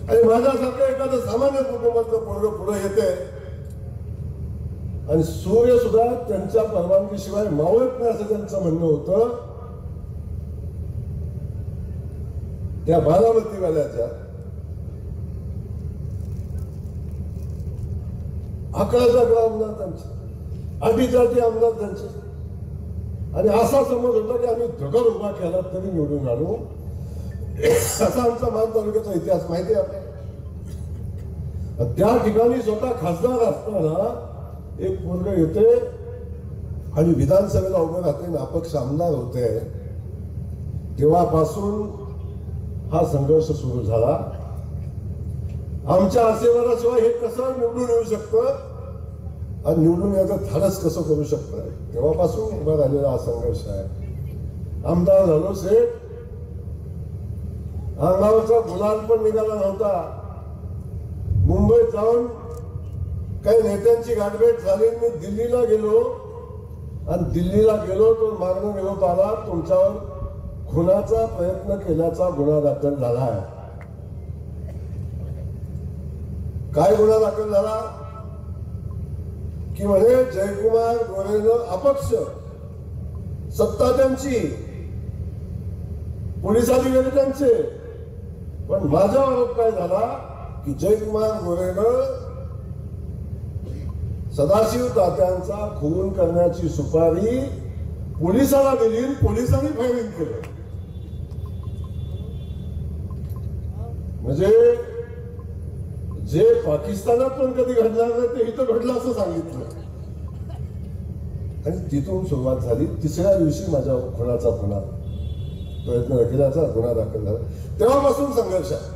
आणि माझ्यासारखं एखादं सामान्य कुटुंबातलं पोरग पुढे येते आणि सूर्य सुद्धा त्यांच्या परवानगीशिवाय मावळत नाही असं त्यांचं म्हणणं होतं. त्या बारामतीवाल्याच्या 11 आमदार त्यांचे, 8 आमदार त्यांचे, आणि असा समज होता की आम्ही दगड उभा केला तरी निवडून आणू, असा आमचा मान तालुक्याचा इतिहास माहिती आहे आपल्याला. त्या ठिकाणी स्वतः खासदार असताना एक मुलगा येते आणि विधानसभेला उभं राहते, अपक्ष आमदार होते. तेव्हापासून हा संघर्ष सुरू झाला. आमच्या आशीर्वादाशिवाय हे कसं निवडून येऊ शकतं आणि निवडून याचं धाडस कसं करू शकतं, तेव्हापासून उभा राहिलेला हा संघर्ष आहे. आमदार झालो सेठ, अंगावरचा गुलाल पण निघाला नव्हता. मुंबईत जाऊन काही नेत्यांची गाठभेट झाली. मी दिल्लीला गेलो आणि दिल्लीला गेलो तो मागणं निरोप आला, तुमच्यावर खुनाचा प्रयत्न केल्याचा गुन्हा दाखल झाला आहे. काय गुन्हा दाखल झाला की म्हणे जयकुमार गोरेनं अपक्ष, सत्ता त्यांची, पोलीस अधिकारी त्यांचे, पण माझा आरोप काय झाला की जयकुमार गोरेनं सदाशिव तात्यांचा खून करण्याची सुपारी पोलिसाला दिली, पोलिसांनी फायरिंग केलं. म्हणजे जे पाकिस्तानात पण कधी घडणार नाही ते इथं घडलं असं सांगितलं. आणि तिथून सुरुवात झाली. 3ऱ्या दिवशी माझ्या खुनाचा प्रयत्न केल्याचा गुन्हा दाखल झाला. तेव्हापासून संघर्ष आहे.